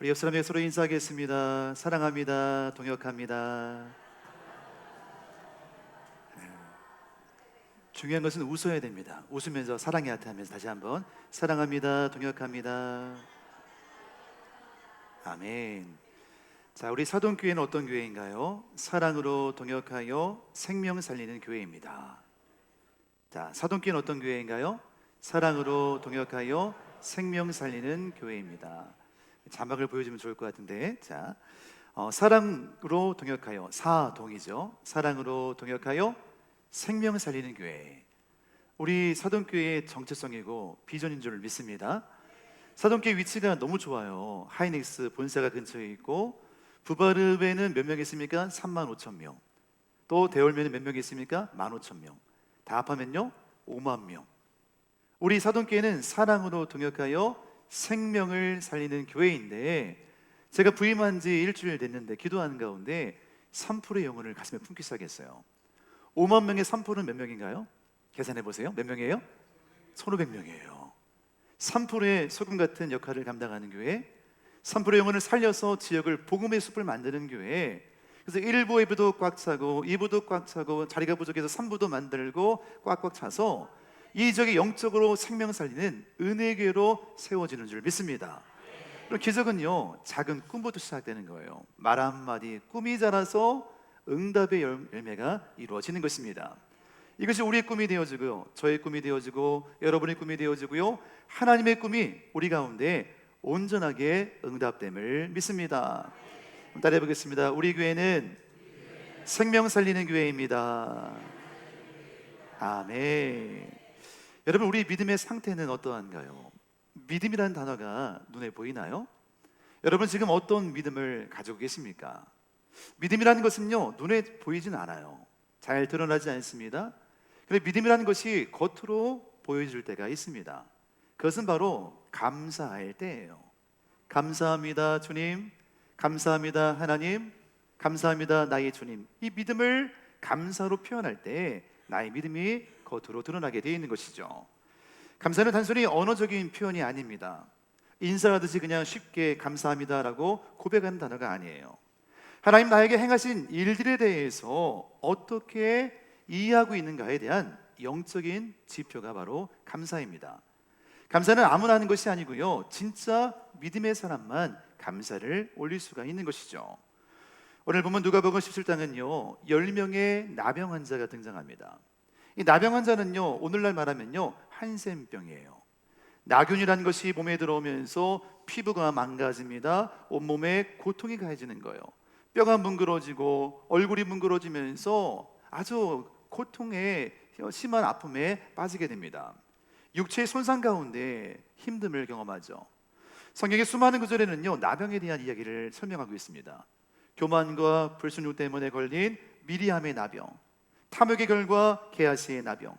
우리 옆 사람에게 서로 인사하겠습니다. 사랑합니다. 동역합니다. 중요한 것은 웃어야 됩니다. 웃으면서 사랑의 하트 하면서 다시 한번 사랑합니다. 동역합니다. 아멘. 자, 우리 사동교회는 어떤 교회인가요? 사랑으로 동역하여 생명 살리는 교회입니다. 자, 사동교회는 어떤 교회인가요? 사랑으로 동역하여 생명 살리는 교회입니다. 자막을 보여주면 좋을 것 같은데, 자, 사랑으로 동역하여, 사동이죠. 사랑으로 동역하여 생명 살리는 교회. 우리 사동교회의 정체성이고 비전인 줄 믿습니다. 사동교회 위치가 너무 좋아요. 하이닉스 본사가 근처에 있고, 부바르베는 몇 명 있습니까? 35,000명. 또 대월면은 몇 명 있습니까? 15,000명. 다 합하면요 5만 명. 우리 사동교회는 사랑으로 동역하여 생명을 살리는 교회인데, 제가 부임한 지 일주일 됐는데 기도하는 가운데 3%의 영혼을 가슴에 품기 시작했어요. 5만 명의 3%는 몇 명인가요? 계산해 보세요. 몇 명이에요? 1,500명이에요. 3%의 소금 같은 역할을 감당하는 교회, 3%의 영혼을 살려서 지역을 복음의 숲을 만드는 교회. 그래서 1부, 2부도 꽉 차고 2부도 꽉 차고 자리가 부족해서 3부도 만들고 꽉꽉 차서 이 지역이 영적으로 생명 살리는 은혜교회로 세워지는 줄 믿습니다. 그리고 기적은요, 작은 꿈부터 시작되는 거예요. 말 한마디, 꿈이 자라서 응답의 열매가 이루어지는 것입니다. 이것이 우리의 꿈이 되어지고요, 저의 꿈이 되어지고 여러분의 꿈이 되어지고요, 하나님의 꿈이 우리 가운데 온전하게 응답됨을 믿습니다. 따라해 보겠습니다. 우리 교회는 생명 살리는 교회입니다. 아멘. 여러분, 우리 믿음의 상태는 어떠한가요? 믿음이라는 단어가 눈에 보이나요? 여러분, 지금 어떤 믿음을 가지고 계십니까? 믿음이라는 것은요, 눈에 보이진 않아요. 잘 드러나지 않습니다. 그런데 믿음이라는 것이 겉으로 보여질 때가 있습니다. 그것은 바로 감사할 때예요. 감사합니다 주님, 감사합니다 하나님, 감사합니다 나의 주님. 이 믿음을 감사로 표현할 때 나의 믿음이 겉으로 드러나게 되어 있는 것이죠. 감사는 단순히 언어적인 표현이 아닙니다. 인사하듯이 그냥 쉽게 감사합니다라고 고백하는 단어가 아니에요. 하나님 나에게 행하신 일들에 대해서 어떻게 이해하고 있는가에 대한 영적인 지표가 바로 감사입니다. 감사는 아무나 하는 것이 아니고요, 진짜 믿음의 사람만 감사를 올릴 수가 있는 것이죠. 오늘 보면 누가복음 17장은요 10명의 나병 환자가 등장합니다. 이 나병 환자는요, 오늘날 말하면요 한센병이에요. 나균이라는 것이 몸에 들어오면서 피부가 망가집니다. 온몸에 고통이 가해지는 거예요. 뼈가 뭉그러지고 얼굴이 뭉그러지면서 아주 고통에 심한 아픔에 빠지게 됩니다. 육체의 손상 가운데 힘듦을 경험하죠. 성경의 수많은 구절에는요 나병에 대한 이야기를 설명하고 있습니다. 교만과 불순종 때문에 걸린 미리암의 나병, 탐욕의 결과 게하시의 나병,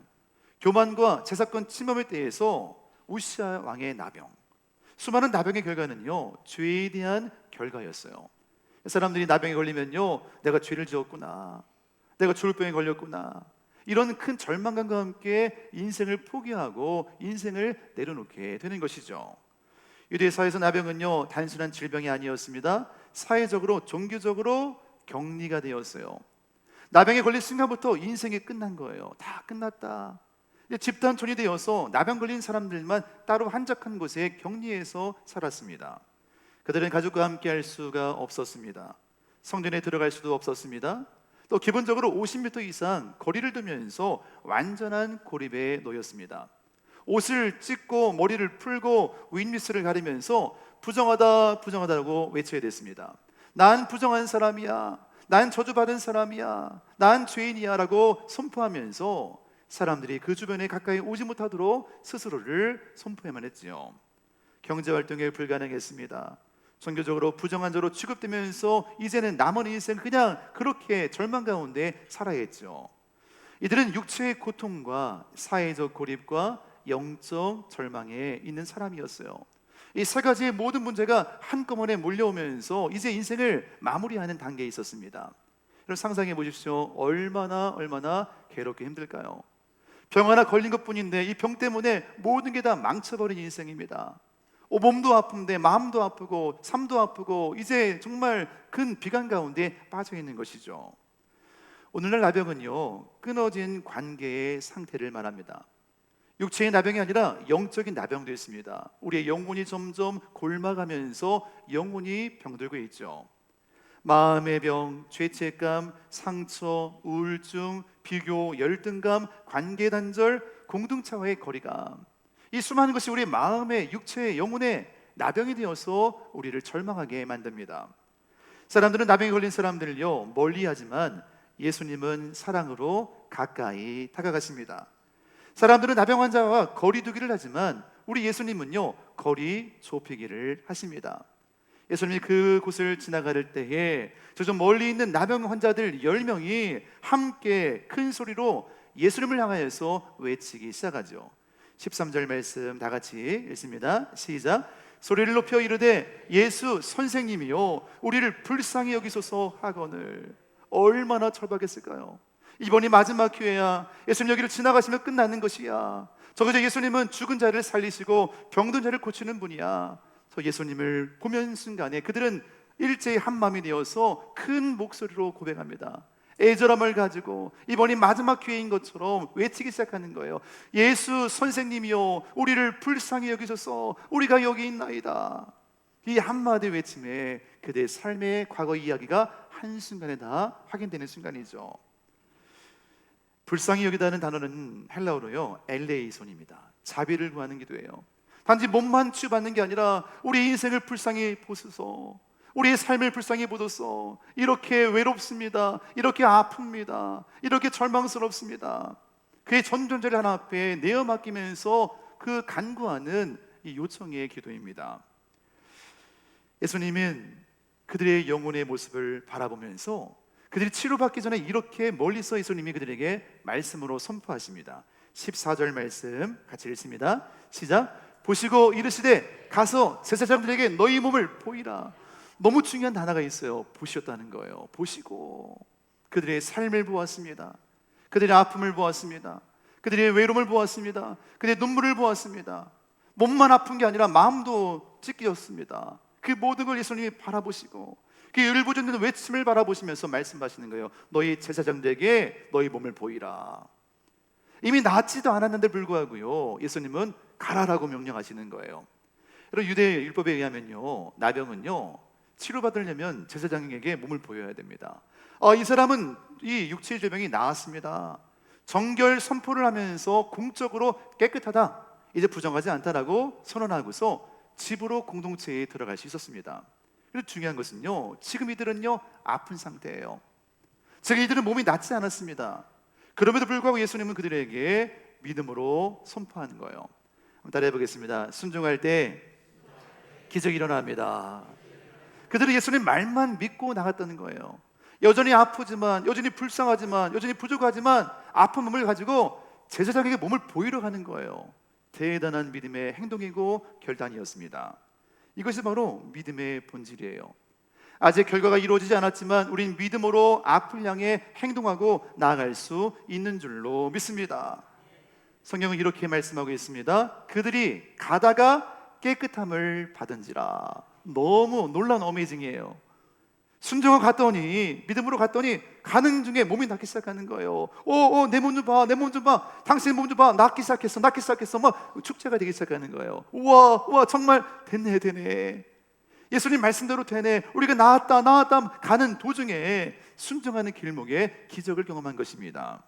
교만과 제사권 침범에 대해서 우시아 왕의 나병. 수많은 나병의 결과는요 죄에 대한 결과였어요. 사람들이 나병에 걸리면요 내가 죄를 지었구나, 내가 죽을 병에 걸렸구나, 이런 큰 절망감과 함께 인생을 포기하고 인생을 내려놓게 되는 것이죠. 유대 사회에서 나병은요 단순한 질병이 아니었습니다. 사회적으로 종교적으로 격리가 되었어요. 나병에 걸린 순간부터 인생이 끝난 거예요. 다 끝났다. 집단촌이 되어서 나병 걸린 사람들만 따로 한적한 곳에 격리해서 살았습니다. 그들은 가족과 함께 할 수가 없었습니다. 성전에 들어갈 수도 없었습니다. 또 기본적으로 50m 이상 거리를 두면서 완전한 고립에 놓였습니다. 옷을 찢고 머리를 풀고 윗미스를 가리면서 부정하다 부정하다고 외쳐야 됐습니다. 난 부정한 사람이야, 난 저주받은 사람이야, 난 죄인이야 라고 선포하면서 사람들이 그 주변에 가까이 오지 못하도록 스스로를 선포해만 했지요. 경제활동이 불가능했습니다. 종교적으로 부정한 자로 취급되면서 이제는 남은 인생 그냥 그렇게 절망 가운데 살아야 했죠. 이들은 육체의 고통과 사회적 고립과 영적 절망에 있는 사람이었어요. 이 세 가지의 모든 문제가 한꺼번에 몰려오면서 이제 인생을 마무리하는 단계에 있었습니다. 여러분 상상해 보십시오. 얼마나 괴롭게 힘들까요? 병 하나 걸린 것뿐인데 이 병 때문에 모든 게 다 망쳐버린 인생입니다. 몸도 아픈데 마음도 아프고 삶도 아프고 이제 정말 큰 비관 가운데 빠져 있는 것이죠. 오늘날 나병은요, 끊어진 관계의 상태를 말합니다. 육체의 나병이 아니라 영적인 나병도 있습니다. 우리의 영혼이 점점 골마가면서 영혼이 병들고 있죠. 마음의 병, 죄책감, 상처, 우울증, 비교, 열등감, 관계 단절, 공동체와의 거리감, 이 수많은 것이 우리 마음의, 육체의, 영혼의 나병이 되어서 우리를 절망하게 만듭니다. 사람들은 나병에 걸린 사람들을요 멀리하지만 예수님은 사랑으로 가까이 다가가십니다. 사람들은 나병 환자와 거리 두기를 하지만 우리 예수님은요 거리 좁히기를 하십니다. 예수님이 그곳을 지나갈 때에 저 좀 멀리 있는 나병 환자들 10명이 함께 큰 소리로 예수님을 향하여서 외치기 시작하죠. 13절 말씀 다 같이 읽습니다. 시작. 소리를 높여 이르되 예수 선생님이요 우리를 불쌍히 여기소서 하거늘. 얼마나 절박했을까요? 이번이 마지막 기회야. 예수님 여기를 지나가시면 끝나는 것이야. 저그저 예수님은 죽은 자를 살리시고 병든 자를 고치는 분이야. 저 예수님을 보면 순간에 그들은 일제히 한마음이 되어서 큰 목소리로 고백합니다. 애절함을 가지고 이번이 마지막 기회인 것처럼 외치기 시작하는 거예요. 예수 선생님이요 우리를 불쌍히 여기소서. 우리가 여기 있나이다. 이 한마디 외침에 그들의 삶의 과거 이야기가 한순간에 다 확인되는 순간이죠. 불쌍히 여기다는 단어는 헬라어로요 엘레이손입니다. 자비를 구하는 기도예요. 단지 몸만 치유받는 게 아니라 우리 인생을 불쌍히 보소서. 우리의 삶을 불쌍히 보소서. 이렇게 외롭습니다. 이렇게 아픕니다. 이렇게 절망스럽습니다. 그의 전존재를 하나 앞에 내어 맡기면서 그 간구하는 이 요청의 기도입니다. 예수님은 그들의 영혼의 모습을 바라보면서 그들이 치료받기 전에 이렇게 멀리서 예수님이 그들에게 말씀으로 선포하십니다. 14절 말씀 같이 읽습니다. 시작. 보시고 이르시되 가서 제사장들에게 너희 몸을 보이라. 너무 중요한 단어가 있어요. 보셨다는 거예요. 보시고 그들의 삶을 보았습니다. 그들의 아픔을 보았습니다. 그들의 외로움을 보았습니다. 그들의 눈물을 보았습니다. 몸만 아픈 게 아니라 마음도 찢겨졌습니다. 그 모든 걸 예수님이 바라보시고 그 울부짖는 외침을 바라보시면서 말씀하시는 거예요. 너희 제사장들에게 너희 몸을 보이라. 이미 낫지도 않았는데 불구하고요 예수님은 가라라고 명령하시는 거예요. 여러분 유대 율법에 의하면요 나병은요 치료받으려면 제사장에게 몸을 보여야 됩니다. 이 사람은 이 육체의 질병이 나았습니다. 정결 선포를 하면서 공적으로 깨끗하다, 이제 부정하지 않다라고 선언하고서 집으로 공동체에 들어갈 수 있었습니다. 그리고 중요한 것은요 지금 이들은요 아픈 상태예요. 즉 이들은 몸이 낫지 않았습니다. 그럼에도 불구하고 예수님은 그들에게 믿음으로 선포하는 거예요. 한번 따라해 보겠습니다. 순종할 때 기적이 일어납니다. 그들은 예수님 말만 믿고 나갔다는 거예요. 여전히 아프지만, 여전히 불쌍하지만, 여전히 부족하지만 아픈 몸을 가지고 제사장에게 몸을 보이러 가는 거예요. 대단한 믿음의 행동이고 결단이었습니다. 이것이 바로 믿음의 본질이에요. 아직 결과가 이루어지지 않았지만 우린 믿음으로 앞을 향해 행동하고 나아갈 수 있는 줄로 믿습니다. 성경은 이렇게 말씀하고 있습니다. 그들이 가다가 깨끗함을 받은지라. 너무 놀라운 어메이징이에요. 순종하고 갔더니, 믿음으로 갔더니 가는 중에 몸이 낫기 시작하는 거예요. 내 몸 좀 봐, 내 몸 좀 봐, 당신 몸 좀 봐, 낫기 시작했어, 낫기 시작했어. 막 축제가 되기 시작하는 거예요. 우와 정말 되네. 예수님 말씀대로 되네. 우리가 나았다 가는 도중에 순종하는 길목에 기적을 경험한 것입니다.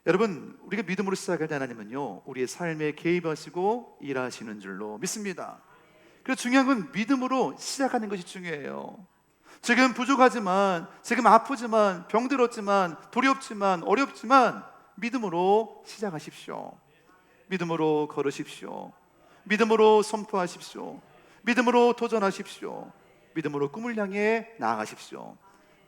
여러분, 우리가 믿음으로 시작할 때 하나님은요 우리의 삶에 개입하시고 일하시는 줄로 믿습니다. 그래서 중요한 건 믿음으로 시작하는 것이 중요해요. 지금 부족하지만, 지금 아프지만, 병들었지만, 두렵지만, 어렵지만 믿음으로 시작하십시오. 믿음으로 걸으십시오. 믿음으로 선포하십시오. 믿음으로 도전하십시오. 믿음으로 꿈을 향해 나아가십시오.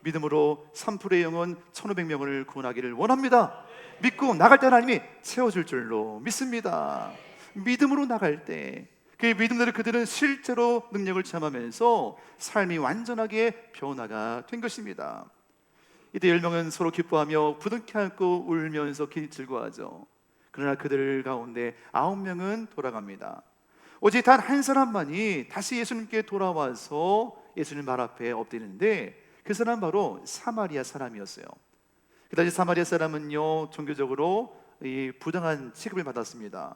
믿음으로 3%의 영혼 1,500명을 구원하기를 원합니다. 믿고 나갈 때 하나님이 채워줄 줄로 믿습니다. 믿음으로 나갈 때 그 믿음대로 그들은 실제로 능력을 체험하면서 삶이 완전하게 변화가 된 것입니다. 이때 10명은 서로 기뻐하며 부둥켜 안고 울면서 즐거워하죠. 그러나 그들 가운데 9명은 돌아갑니다. 오직 단 한 사람만이 다시 예수님께 돌아와서 예수님 발 앞에 엎드리는데, 그 사람 바로 사마리아 사람이었어요. 그 당시 사마리아 사람은요, 종교적으로 이 부당한 취급을 받았습니다.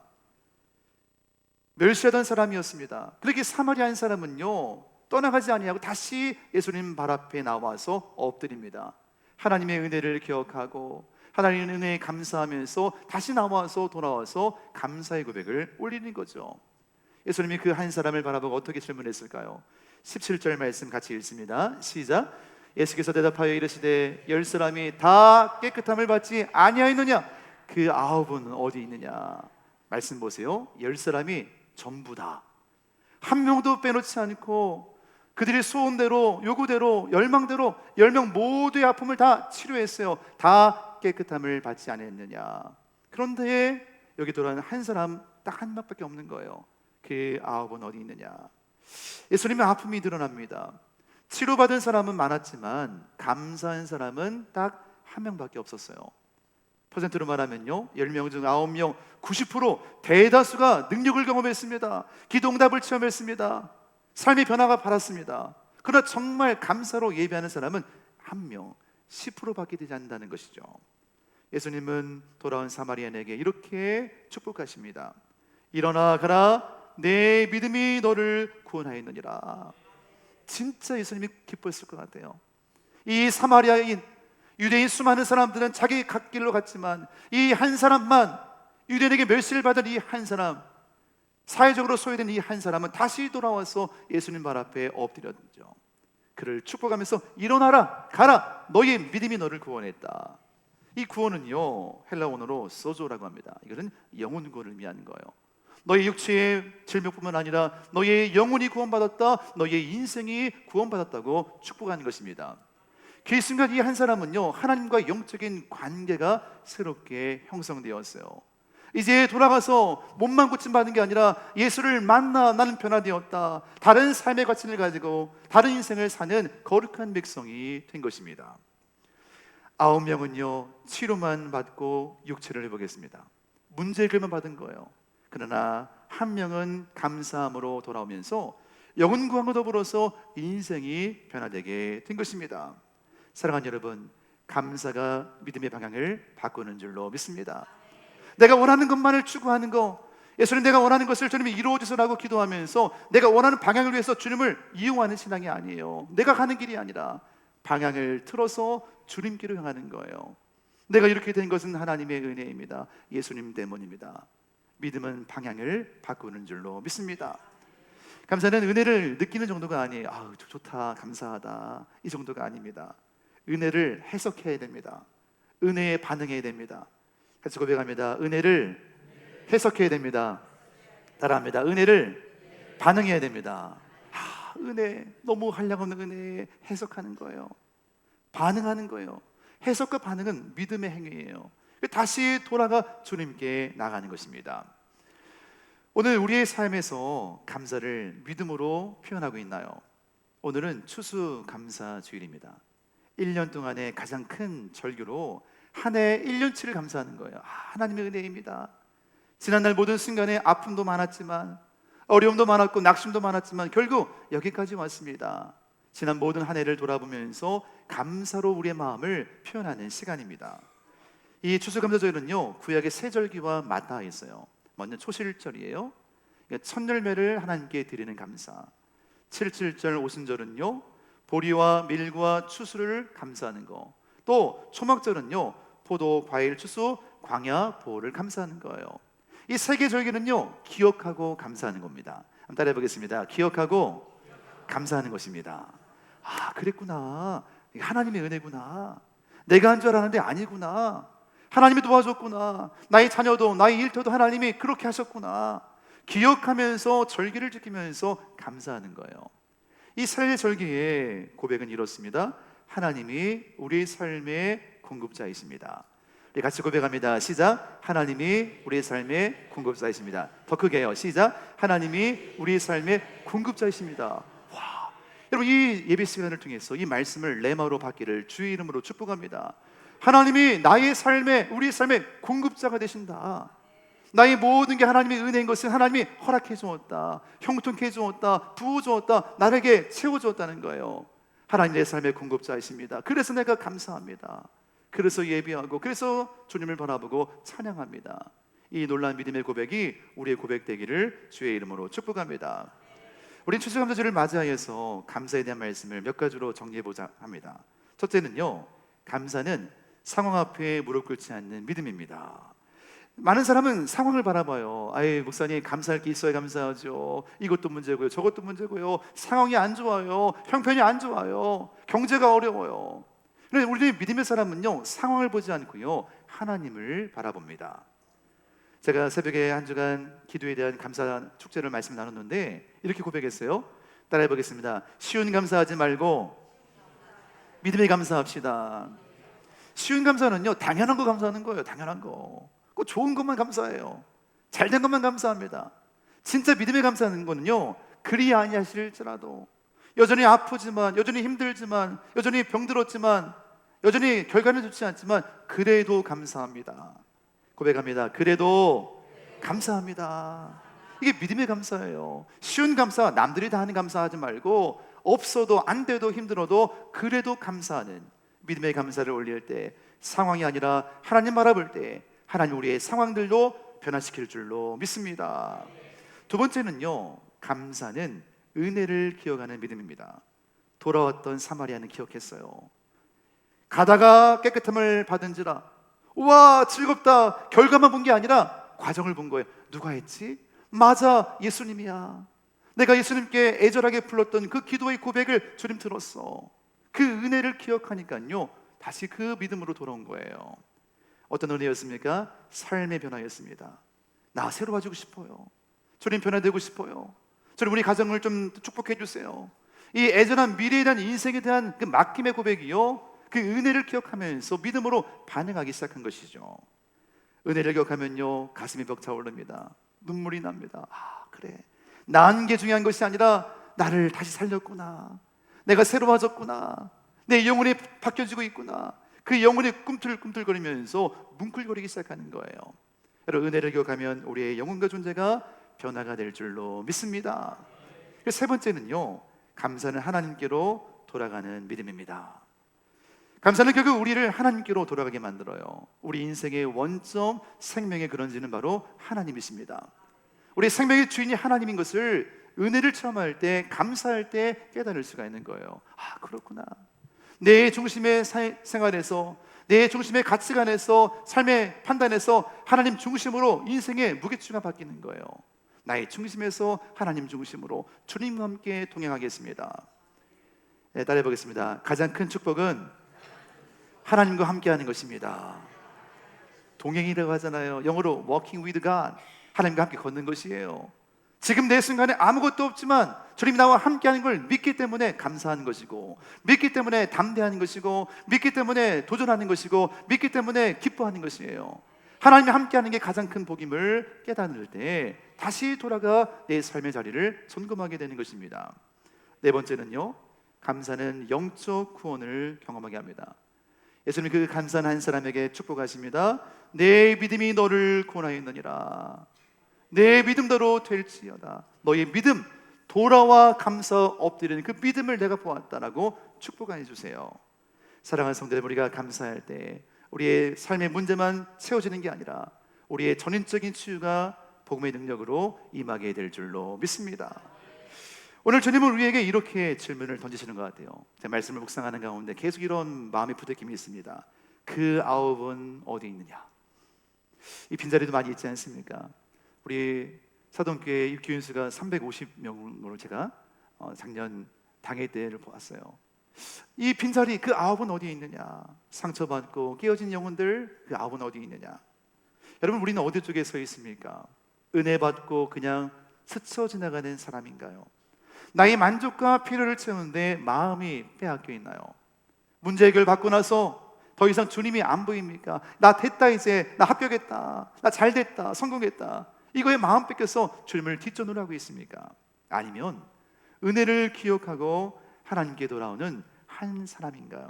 멸시하던 사람이었습니다. 그렇게 사마리아 한 사람은요, 떠나가지 아니하고 다시 예수님 발 앞에 나와서 엎드립니다. 하나님의 은혜를 기억하고 하나님의 은혜에 감사하면서 다시 나와서 돌아와서 감사의 고백을 올리는 거죠. 예수님이 그 한 사람을 바라보고 어떻게 질문했을까요? 17절 말씀 같이 읽습니다. 시작. 예수께서 대답하여 이르시되 열 사람이 다 깨끗함을 받지 아니하였느냐? 그 아홉은 어디 있느냐? 말씀 보세요. 열 사람이 전부 다, 한 명도 빼놓지 않고 그들의 소원대로, 요구대로, 열망대로 10명 모두의 아픔을 다 치료했어요. 다 깨끗함을 받지 않았느냐? 그런데 여기 돌아오는 한 사람 딱 한 명밖에 없는 거예요. 그 아홉은 어디 있느냐? 예수님의 아픔이 드러납니다. 치료받은 사람은 많았지만 감사한 사람은 딱 한 명밖에 없었어요. 퍼센트로 말하면요, 10명 중 9명, 90% 대다수가 능력을 경험했습니다. 기도응답을 체험했습니다. 삶의 변화가 바랐습니다. 그러나 정말 감사로 예배하는 사람은 한 명, 10%밖에 되지 않는다는 것이죠. 예수님은 돌아온 사마리아인에게 이렇게 축복하십니다. 일어나 가라, 내 믿음이 너를 구원하였느니라. 진짜 예수님이 기뻐했을 것 같아요. 이 사마리아인, 유대인 수많은 사람들은 자기 갓 길로 갔지만 이 한 사람만, 유대인에게 멸시를 받은 이 한 사람, 사회적으로 소외된 이 한 사람은 다시 돌아와서 예수님 발 앞에 엎드렸죠. 그를 축복하면서 일어나라, 가라, 너의 믿음이 너를 구원했다. 이 구원은요, 헬라 원어로 소조라고 합니다. 이것은 영혼 구원을 의미하는 거예요. 너의 육체의 질병뿐만 아니라 너의 영혼이 구원받았다, 너의 인생이 구원받았다고 축복하는 것입니다. 그 순간 이 한 사람은요, 하나님과 영적인 관계가 새롭게 형성되었어요. 이제 돌아가서 몸만 고침받은 게 아니라 예수를 만나 나는 변화되었다, 다른 삶의 가치를 가지고 다른 인생을 사는 거룩한 백성이 된 것입니다. 9명은요 치료만 받고 육체를 회복했습니다. 문제 해결만 받은 거예요. 그러나 한 명은 감사함으로 돌아오면서 영혼 구원과 더불어서 인생이 변화되게 된 것입니다. 사랑하는 여러분, 감사가 믿음의 방향을 바꾸는 줄로 믿습니다. 내가 원하는 것만을 추구하는 거, 예수님 내가 원하는 것을 주님이 이루어주소라고 기도하면서 내가 원하는 방향을 위해서 주님을 이용하는 신앙이 아니에요. 내가 가는 길이 아니라 방향을 틀어서 주님께로 향하는 거예요. 내가 이렇게 된 것은 하나님의 은혜입니다. 예수님 때문입니다. 믿음은 방향을 바꾸는 줄로 믿습니다. 감사는 은혜를 느끼는 정도가 아니에요. 아우 좋다, 감사하다, 이 정도가 아닙니다. 은혜를 해석해야 됩니다. 은혜에 반응해야 됩니다. 같이 고백합니다. 은혜를 해석해야 됩니다. 따라합니다. 은혜를 반응해야 됩니다. 은혜, 너무 한량없는 은혜에 해석하는 거예요. 반응하는 거예요. 해석과 반응은 믿음의 행위예요. 다시 돌아가 주님께 나가는 것입니다. 오늘 우리의 삶에서 감사를 믿음으로 표현하고 있나요? 오늘은 추수감사주일입니다. 1년 동안의 가장 큰 절규로 한 해 1년치를 감사하는 거예요. 하나님의 은혜입니다. 지난날 모든 순간에 아픔도 많았지만, 어려움도 많았고 낙심도 많았지만 결국 여기까지 왔습니다. 지난 모든 한 해를 돌아보면서 감사로 우리의 마음을 표현하는 시간입니다. 이 추수감사절은요 구약의 세 절기와 맞닿아 있어요. 먼저 초실절이에요. 첫 열매를 하나님께 드리는 감사. 77절 오순절은요 보리와 밀과 추수를 감사하는 거. 또 초막절은요 포도, 과일, 추수, 광야, 보호를 감사하는 거예요. 이 세 개 절기는요 기억하고 감사하는 겁니다. 한번 따라해 보겠습니다. 기억하고 감사하는 것입니다. 그랬구나, 이게 하나님의 은혜구나, 내가 한 줄 알았는데 아니구나, 하나님이 도와줬구나, 나의 자녀도 나의 일터도 하나님이 그렇게 하셨구나, 기억하면서 절기를 지키면서 감사하는 거예요. 이 세 절기의 고백은 이렇습니다. 하나님이 우리 삶의 공급자이십니다. 우리 같이 고백합니다. 시작. 하나님이 우리의 삶의 공급자이십니다. 더 크게요. 시작. 하나님이 우리의 삶의 공급자이십니다. 와, 여러분 이 예배 시간을 통해서 이 말씀을 레마로 받기를 주의 이름으로 축복합니다. 하나님이 나의 삶의, 우리의 삶의 공급자가 되신다. 나의 모든 게 하나님의 은혜인 것은 하나님이 허락해 주었다, 형통케 해 주었다, 부어 주었다, 나에게 채워 주었다는 거예요. 하나님 내 삶의 공급자이십니다. 그래서 내가 감사합니다. 그래서 예배하고, 그래서 주님을 바라보고 찬양합니다. 이 놀라운 믿음의 고백이 우리의 고백 되기를 주의 이름으로 축복합니다. 우린 추수감사주를 맞이하여서 감사에 대한 말씀을 몇 가지로 정리해보자 합니다. 첫째는요, 감사는 상황 앞에 무릎 꿇지 않는 믿음입니다. 많은 사람은 상황을 바라봐요. 아이, 목사님, 감사할 게 있어야 감사하죠. 이것도 문제고요, 저것도 문제고요, 상황이 안 좋아요, 형편이 안 좋아요, 경제가 어려워요. 그런데 우리 믿음의 사람은요, 상황을 보지 않고요, 하나님을 바라봅니다. 제가 새벽에 한 주간 기도에 대한 감사 축제를 말씀 나눴는데 이렇게 고백했어요. 따라해 보겠습니다. 쉬운 감사하지 말고 믿음에 감사합시다. 쉬운 감사는요, 당연한 거 감사하는 거예요. 당연한 거. 꼭 좋은 것만 감사해요. 잘된 것만 감사합니다. 진짜 믿음에 감사하는 거는요, 그리 아니하실지라도 여전히 아프지만, 여전히 힘들지만, 여전히 병들었지만, 여전히 결과는 좋지 않지만 그래도 감사합니다. 고백합니다. 그래도 감사합니다. 이게 믿음의 감사예요. 쉬운 감사, 남들이 다 하는 감사하지 말고, 없어도 안 돼도 힘들어도 그래도 감사하는 믿음의 감사를 올릴 때, 상황이 아니라 하나님 바라볼 때 하나님 우리의 상황들도 변화시킬 줄로 믿습니다. 두 번째는요, 감사는 은혜를 기억하는 믿음입니다. 돌아왔던 사마리아는 기억했어요. 가다가 깨끗함을 받은지라, 우와 즐겁다, 결과만 본 게 아니라 과정을 본 거예요. 누가 했지? 맞아, 예수님이야. 내가 예수님께 애절하게 불렀던 그 기도의 고백을 주님 들었어. 그 은혜를 기억하니까요, 다시 그 믿음으로 돌아온 거예요. 어떤 은혜였습니까? 삶의 변화였습니다. 나 새로워지고 싶어요. 주님 변화되고 싶어요. 주님 우리 가정을 좀 축복해 주세요. 이 애절한 미래에 대한, 인생에 대한 그 맡김의 고백이요, 그 은혜를 기억하면서 믿음으로 반응하기 시작한 것이죠. 은혜를 기억하면요, 가슴이 벅차오릅니다. 눈물이 납니다. 아, 그래, 나은 게 중요한 것이 아니라 나를 다시 살렸구나, 내가 새로워졌구나, 내 영혼이 바뀌어지고 있구나. 그 영혼이 꿈틀꿈틀거리면서 뭉클거리기 시작하는 거예요. 여러분, 은혜를 기억하면 우리의 영혼과 존재가 변화가 될 줄로 믿습니다. 세 번째는요, 감사는 하나님께로 돌아가는 믿음입니다. 감사는 결국 우리를 하나님께로 돌아가게 만들어요. 우리 인생의 원점, 생명의 근원지는 바로 하나님이십니다. 우리 생명의 주인이 하나님인 것을 은혜를 체험할 때, 감사할 때 깨달을 수가 있는 거예요. 아, 그렇구나. 내 중심의 생활에서, 내 중심의 가치관에서, 삶의 판단에서 하나님 중심으로 인생의 무게추가 바뀌는 거예요. 나의 중심에서 하나님 중심으로 주님과 함께 동행하겠습니다. 네, 따라해 보겠습니다. 가장 큰 축복은 하나님과 함께하는 것입니다. 동행이라고 하잖아요. 영어로 walking with God, 하나님과 함께 걷는 것이에요. 지금 내 순간에 아무것도 없지만 주님이 나와 함께하는 걸 믿기 때문에 감사하는 것이고, 믿기 때문에 담대하는 것이고, 믿기 때문에 도전하는 것이고, 믿기 때문에 기뻐하는 것이에요. 하나님이 함께하는 게 가장 큰 복임을 깨달을 때 다시 돌아가 내 삶의 자리를 점검하게 되는 것입니다. 네 번째는요, 감사는 영적 구원을 경험하게 합니다. 예수님 그 감사한 한 사람에게 축복하십니다. 내 믿음이 너를 구원하였느니라. 내 믿음대로 될지어다. 너의 믿음, 돌아와 감사 엎드리는 그 믿음을 내가 보았다라고 축복해 주세요. 사랑하는 성도들, 우리가 감사할 때 우리의 삶의 문제만 채워지는 게 아니라 우리의 전인적인 치유가 복음의 능력으로 임하게 될 줄로 믿습니다. 오늘 주님은 우리에게 이렇게 질문을 던지시는 것 같아요. 제 말씀을 묵상하는 가운데 계속 이런 마음의 부대낌이 있습니다. 그 9은 어디 있느냐? 이 빈자리도 많이 있지 않습니까? 우리 사동교회 입교인 수가 350명으로 제가 작년 당회 때를 보았어요. 이 빈자리, 그 9은 어디에 있느냐? 상처받고 깨어진 영혼들, 그 9은 어디에 있느냐? 여러분, 우리는 어디 쪽에 서 있습니까? 은혜 받고 그냥 스쳐 지나가는 사람인가요? 나의 만족과 필요를 채우는데 마음이 빼앗겨 있나요? 문제 해결 받고 나서 더 이상 주님이 안 보입니까? 나 됐다, 이제 나 합격했다, 나 잘됐다, 성공했다, 이거에 마음 뺏겨서 주님을 뒷전으로 하고 있습니까? 아니면 은혜를 기억하고 하나님께 돌아오는 한 사람인가요?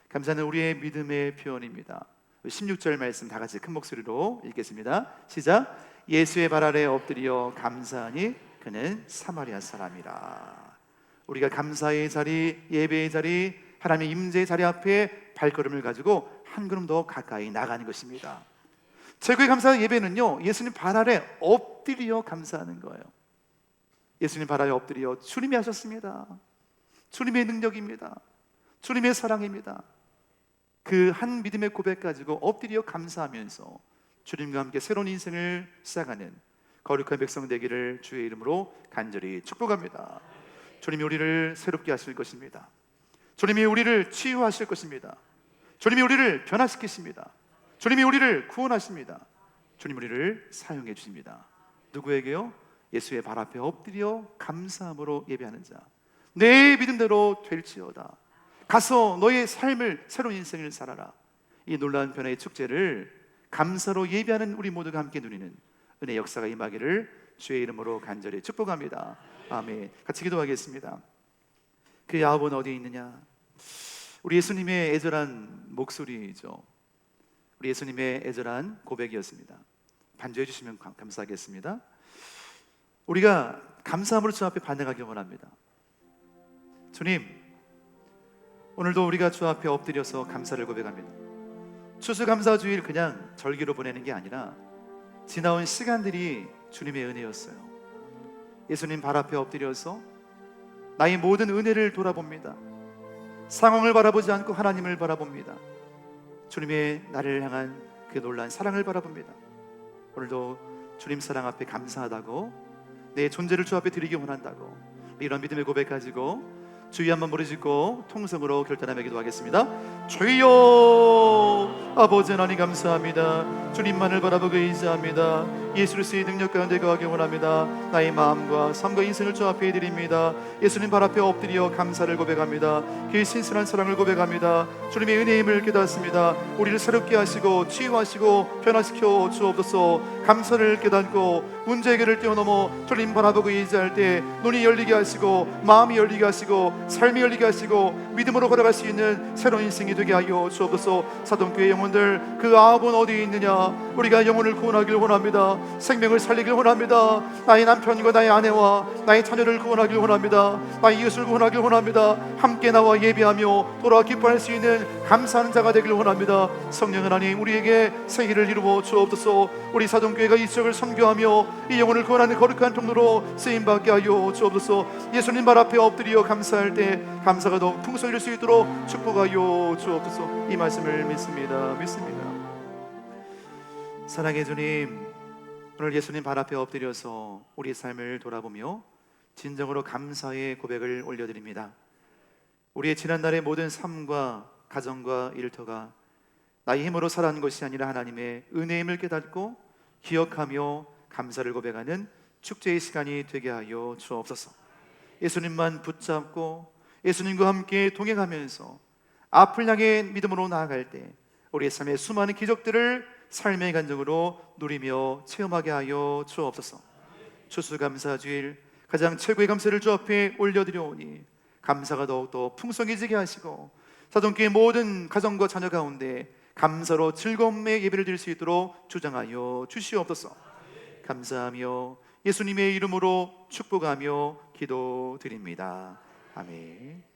감사는 우리의 믿음의 표현입니다. 16절 말씀 다 같이 큰 목소리로 읽겠습니다. 시작. 예수의 발 아래 엎드려 감사하니 그는 사마리아 사람이라. 우리가 감사의 자리, 예배의 자리, 하나님의 임재의 자리 앞에 발걸음을 가지고 한 걸음 더 가까이 나가는 것입니다. 최고의 감사 예배는요, 예수님 발 아래 엎드려 감사하는 거예요. 예수님 발 아래 엎드려 주님이 하셨습니다. 주님의 능력입니다. 주님의 사랑입니다. 그 한 믿음의 고백 가지고 엎드려 감사하면서 주님과 함께 새로운 인생을 시작하는 거룩한 백성 되기를 주의 이름으로 간절히 축복합니다. 주님이 우리를 새롭게 하실 것입니다. 주님이 우리를 치유하실 것입니다. 주님이 우리를 변화시키십니다. 주님이 우리를 구원하십니다. 주님 우리를 사용해 주십니다. 누구에게요? 예수의 발 앞에 엎드려 감사함으로 예배하는 자. 내 믿음대로 될지어다. 가서 너의 삶을, 새로운 인생을 살아라. 이 놀라운 변화의 축제를 감사로 예배하는 우리 모두가 함께 누리는 은혜 역사가 임하기를 주의 이름으로 간절히 축복합니다. 아멘. 같이 기도하겠습니다. 그 야곱은 어디에 있느냐? 우리 예수님의 애절한 목소리이죠. 우리 예수님의 애절한 고백이었습니다. 반주해 주시면 감사하겠습니다. 우리가 감사함으로 주 앞에 반응하기 원합니다. 주님, 오늘도 우리가 주 앞에 엎드려서 감사를 고백합니다. 추수감사주일 그냥 절기로 보내는 게 아니라 지나온 시간들이 주님의 은혜였어요. 예수님 발 앞에 엎드려서 나의 모든 은혜를 돌아봅니다. 상황을 바라보지 않고 하나님을 바라봅니다. 주님의 나를 향한 그 놀라운 사랑을 바라봅니다. 오늘도 주님 사랑 앞에 감사하다고, 내 존재를 주 앞에 드리기 원한다고, 이런 믿음의 고백 가지고 주의 한번 부르짖고 통성으로 결단하며 기도하겠습니다. 주여, 아버지 하나님 감사합니다. 주님만을 바라보고 의지합니다. 예수 그리스도의 능력 가운데 거하기 원합니다. 나의 마음과 삶과 인생을 주 앞에 드립니다. 예수님 발 앞에 엎드려 감사를 고백합니다. 그의 신선한 사랑을 고백합니다. 주님의 은혜임을 깨닫습니다. 우리를 새롭게 하시고 치유하시고 변화시켜 주옵소서. 감사를 깨닫고 문제 해결을 뛰어넘어 주님 바라보고 의지할 때 눈이 열리게 하시고 마음이 열리게 하시고 삶이 열리게 하시고 믿음으로 걸어갈 수 있는 새로운 인생이 되게 하여 주옵소서. 사동교회 영혼들, 그 아합은 어디에 있느냐? 우리가 영혼을 구원하길 원합니다. 생명을 살리길 원합니다. 나의 남편과 나의 아내와 나의 자녀를 구원하길 원합니다. 나의 이웃을 구원하길 원합니다. 함께 나와 예배하며 돌아와 기뻐할 수 있는 감사하는 자가 되길 원합니다. 성령 하나님, 우리에게 생일을 이루어 주옵소서. 우리 사동교회가 이 지역을 선교하며 이 영혼을 구원하는 거룩한 통로로 쓰임받게 하여 주옵소서. 예수님 발 앞에 엎드려 감사할 때 감사가 더욱 풍성해질 수 있도록 축복하여 주옵소서. 이 말씀을 믿습니다. 사랑의 주님, 오늘 예수님 발 앞에 엎드려서 우리의 삶을 돌아보며 진정으로 감사의 고백을 올려드립니다. 우리의 지난날의 모든 삶과 가정과 일터가 나의 힘으로 살아난 것이 아니라 하나님의 은혜임을 깨닫고 기억하며 감사를 고백하는 축제의 시간이 되게 하여 주옵소서. 예수님만 붙잡고 예수님과 함께 동행하면서 앞을 향해 믿음으로 나아갈 때 우리의 삶의 수많은 기적들을 삶의 간증으로 누리며 체험하게 하여 주옵소서. 추수감사주일 가장 최고의 감사를 주 앞에 올려드려오니 감사가 더욱더 풍성해지게 하시고 사동교회 모든 가정과 자녀 가운데 감사로 즐거움의 예배를 드릴 수 있도록 주장하여 주시옵소서. 감사하며 예수님의 이름으로 축복하며 기도드립니다. 아멘.